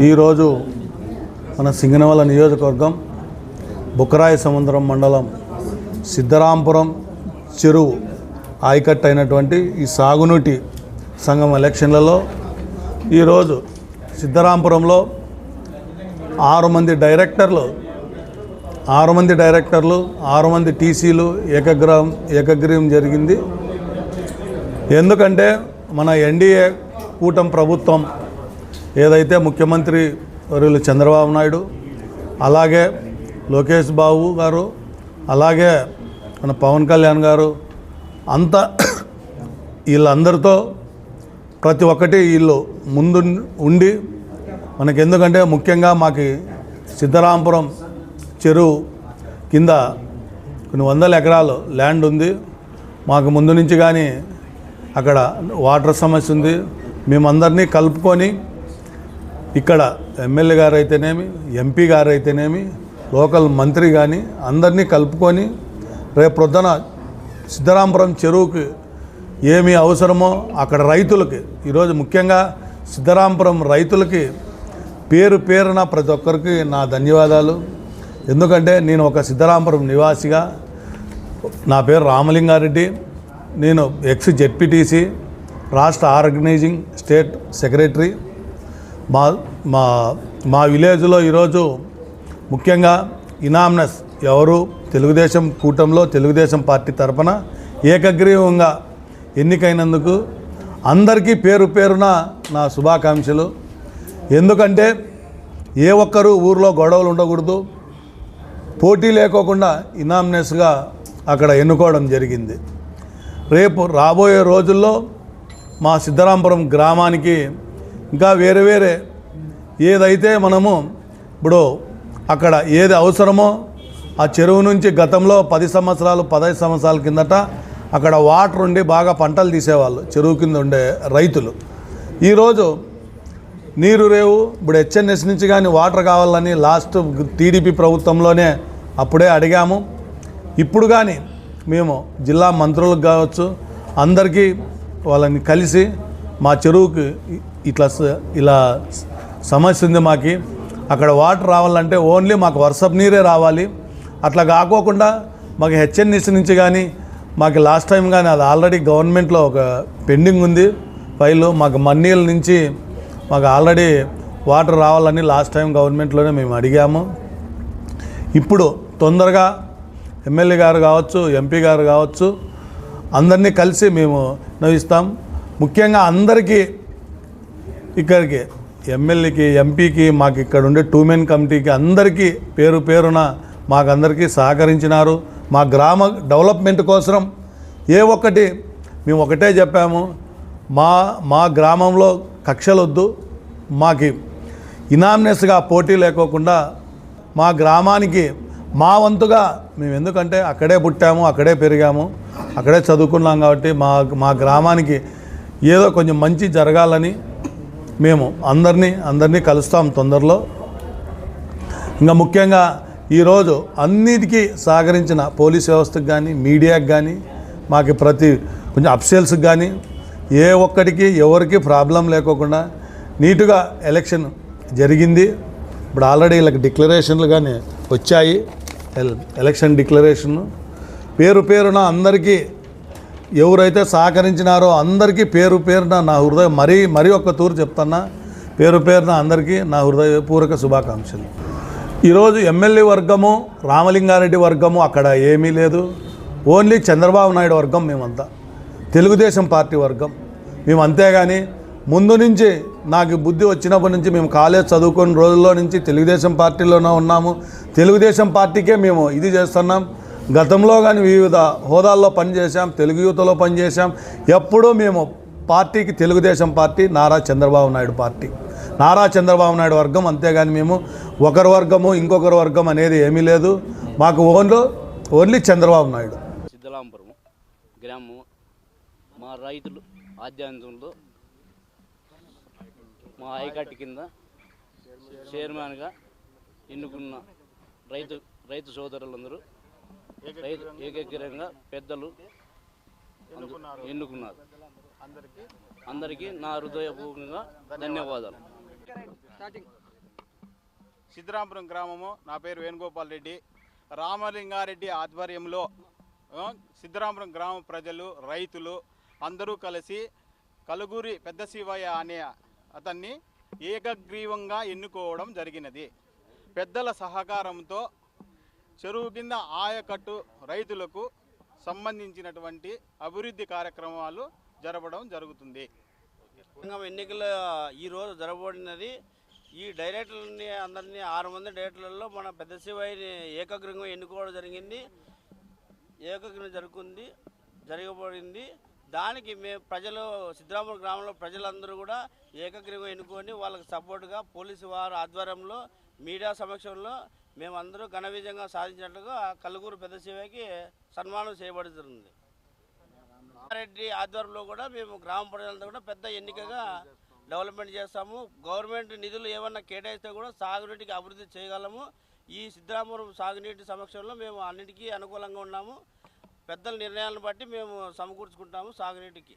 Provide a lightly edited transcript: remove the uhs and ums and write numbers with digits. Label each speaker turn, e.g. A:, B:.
A: ఈరోజు మన సింగనమల నియోజకవర్గం బుక్కరాయ సముద్రం మండలం సిద్ధరాంపురం చెరువు ఆయకట్టు అయినటువంటి ఈ సాగునీటి సంఘం ఎలక్షన్లలో ఈరోజు సిద్ధరాంపురంలో 6 మంది డైరెక్టర్లు 6 మంది టీసీలు ఏకగ్రీవం జరిగింది. ఎందుకంటే మన ఎన్డీఏ కూటమి ప్రభుత్వం ఏదైతే ముఖ్యమంత్రి వర్యులు చంద్రబాబు నాయుడు, అలాగే లోకేష్ బాబు గారు, అలాగే మన పవన్ కళ్యాణ్ గారు అంతా వీళ్ళందరితో ప్రతి ఒక్కటి వీళ్ళు ముందు ఉండి మనకి, ఎందుకంటే ముఖ్యంగా మాకు సిద్ధరాంపురం చెరువు కింద కొన్ని వందల ఎకరాలు ల్యాండ్ ఉంది. మాకు ముందు నుంచి కానీ అక్కడ వాటర్ సమస్య ఉంది. మేమందరినీ కలుపుకొని ఇక్కడ ఎమ్మెల్యే గారు అయితేనేమి, ఎంపీ గారు అయితేనేమి, లోకల్ మంత్రి కానీ అందరినీ కలుపుకొని రేపు ప్రొద్దున సిద్ధరాంపురం చెరువుకి ఏమి అవసరమో అక్కడ రైతులకి, ఈరోజు ముఖ్యంగా సిద్ధరాంపురం రైతులకి పేరున ప్రతి ఒక్కరికి నా ధన్యవాదాలు. ఎందుకంటే నేను ఒక సిద్ధరాంపురం నివాసిగా, నా పేరు రామలింగారెడ్డి, నేను ఎక్స్ జెడ్పీటీసీ, రాష్ట్ర ఆర్గనైజింగ్ స్టేట్ సెక్రటరీ. మా విలేజ్లో ఈరోజు ముఖ్యంగా ఇనామ్నస్ ఎవరు తెలుగుదేశం కూటమిలో తెలుగుదేశం పార్టీ తరఫున ఏకగ్రీవంగా ఎన్నికైనందుకు అందరికీ పేరున నా శుభాకాంక్షలు. ఎందుకంటే ఏ ఒక్కరూ ఊర్లో గొడవలు ఉండకూడదు, పోటీ లేకోకుండా ఇనామ్నస్గా అక్కడ ఎన్నుకోవడం జరిగింది. రేపు రాబోయే రోజుల్లో మా సిద్ధరాంపురం గ్రామానికి ఇంకా వేరే ఏదైతే మనము ఇప్పుడు అక్కడ ఏది అవసరమో ఆ చెరువు నుంచి గతంలో 15 సంవత్సరాల కిందట అక్కడ వాటర్ ఉండి బాగా పంటలు తీసేవాళ్ళు చెరువు కింద ఉండే రైతులు. ఈరోజు నీరు రేవు, ఇప్పుడు హెచ్ఎన్ఎస్ నుంచి కానీ వాటర్ కావాలని లాస్ట్ టీడీపీ ప్రభుత్వంలోనే అప్పుడే అడిగాము. ఇప్పుడు కానీ మేము జిల్లా మంత్రులకు కావచ్చు అందరికీ వాళ్ళని కలిసి మా చెరువుకి ఇలా సమస్య ఉంది, మాకు అక్కడ వాటర్ రావాలంటే ఓన్లీ మాకు వర్షపు నీరే రావాలి. అట్లా కాకోకుండా మాకు హెచ్ఎన్ఎస్ నుంచి కానీ మాకు లాస్ట్ టైం కానీ అది ఆల్రెడీ గవర్నమెంట్లో ఒక పెండింగ్ ఉంది ఫైలు, మాకు మన్నీల నుంచి మాకు ఆల్రెడీ వాటర్ రావాలని లాస్ట్ టైం గవర్నమెంట్లోనే మేము అడిగాము. ఇప్పుడు తొందరగా ఎమ్మెల్యే గారు కావచ్చు, ఎంపీ గారు కావచ్చు అందరినీ కలిసి మేము నవ్విస్తాం. ముఖ్యంగా అందరికీ ఇక్కడికి ఎమ్మెల్యేకి, ఎంపీకి, మాకు ఇక్కడ ఉండే 2 మెన్ కమిటీకి అందరికీ పేరున మాకందరికీ సహకరించినారు. మా గ్రామ డెవలప్మెంట్ కోసం ఒక్కటి మేము ఒకటే చెప్పాము, మా గ్రామంలో కక్షలొద్దు, మాకు ఇనామ్నెస్గా పోటీ లేకోకుండా మా గ్రామానికి మా వంతుగా మేము, ఎందుకంటే అక్కడే పుట్టాము, అక్కడే పెరిగాము, అక్కడే చదువుకున్నాం కాబట్టి మా గ్రామానికి ఏదో కొంచెం మంచి జరగాలని మేము అందరినీ కలుస్తాం తొందరలో. ఇంకా ముఖ్యంగా ఈరోజు అన్నిటికీ సహకరించిన పోలీస్ వ్యవస్థకు కానీ, మీడియాకి కానీ, మాకు కొంచెం అఫీషియల్స్కి కానీ ఒక్కటికి ఎవరికి ప్రాబ్లం లేకోకుండా నీట్గా ఎలక్షన్ జరిగింది. ఇప్పుడు ఆల్రెడీ వీళ్ళకి డిక్లరేషన్లు కానీ వచ్చాయి, ఎలక్షన్ డిక్లరేషన్. పేరున అందరికీ ఎవరైతే సహకరించినారో అందరికీ పేరున నా హృదయం మరీ ఒక్క తూరు చెప్తున్నా, పేరున అందరికీ నా హృదయపూర్వక శుభాకాంక్షలు. ఈరోజు ఎమ్మెల్యే వర్గము, రామలింగారెడ్డి వర్గము అక్కడ ఏమీ లేదు, ఓన్లీ చంద్రబాబు నాయుడు వర్గం మేమంతా, తెలుగుదేశం పార్టీ వర్గం మేము. అంతేగాని ముందు నుంచి నాకు బుద్ధి వచ్చినప్పటి నుంచి మేము కాలేజ్ చదువుకున్న రోజుల్లో నుంచి తెలుగుదేశం పార్టీలోనే ఉన్నాము, తెలుగుదేశం పార్టీకే మేము ఇది చేస్తున్నాం. గతంలో కానీ వివిధ హోదాల్లో పనిచేసాం, తెలుగు యువతలో పనిచేసాం. ఎప్పుడూ మేము పార్టీకి తెలుగుదేశం పార్టీ, నారా చంద్రబాబు నాయుడు పార్టీ, నారా చంద్రబాబు నాయుడు వర్గం. అంతేగాని మేము ఒకరి వర్గము ఇంకొకరి వర్గం అనేది ఏమీ లేదు, మాకు ఓన్లీ చంద్రబాబు నాయుడు.
B: సిద్ధరాంపురం గ్రామం మా రైతులు ఆధ్వర్యంలో మా ఆయకట్టు కింద చైర్మన్గా ఎన్నుకున్న రైతు సోదరులందరూ ఏకగ్రీవంగా పెద్దలు ఎన్నుకున్నారు. అందరికీ నా హృదయపూర్వకంగా ధన్యవాదాలు.
C: సిద్ధరాంపురం గ్రామము. నా పేరు వేణుగోపాల్ రెడ్డి. రామలింగారెడ్డి ఆధ్వర్యంలో సిద్ధరాంపురం గ్రామ ప్రజలు, రైతులు అందరూ కలిసి కలుగురి పెద్ద శివయ్య అనే అతన్ని ఏకగ్రీవంగా ఎన్నుకోవడం జరిగినది. పెద్దల సహకారంతో చెరువు కింద ఆయకట్టు రైతులకు సంబంధించినటువంటి అభివృద్ధి కార్యక్రమాలు జరపడం జరుగుతుంది.
D: ఎన్నికలు ఈరోజు జరగబడినది. ఈ డైరెక్టర్లని అందరినీ 6 మంది డైరెక్టర్లలో మన పెద్ద శివయ్యని ఏకగ్రీవంగా ఎన్నుకోవడం జరగబడింది. దానికి మేము ప్రజలు, సిద్ధరాంపురం గ్రామంలో ప్రజలందరూ కూడా ఏకగ్రీవంగా ఎన్నుకొని వాళ్ళకి సపోర్టుగా పోలీసు వారి ఆధ్వర్యంలో మీడియా సమక్షంలో మేమందరూ ఘన విజయంగా సాధించినట్లుగా కలుగురు పెద్ద శివయ్యకి సన్మానం చేయబడుతుంది. రెడ్డి ఆధ్వర్యంలో కూడా మేము గ్రామ ప్రజలంతా కూడా పెద్ద ఎన్నికగా డెవలప్మెంట్ చేస్తాము. గవర్నమెంట్ నిధులు ఏమన్నా కేటాయిస్తే కూడా సాగునీటికి అభివృద్ధి చేయగలము. ఈ సిద్ధరాంపురం సాగునీటి సమక్షంలో మేము అన్నిటికీ అనుకూలంగా ఉన్నాము. పెద్దల నిర్ణయాలను బట్టి మేము సమకూర్చుకుంటాము సాగునీటికి.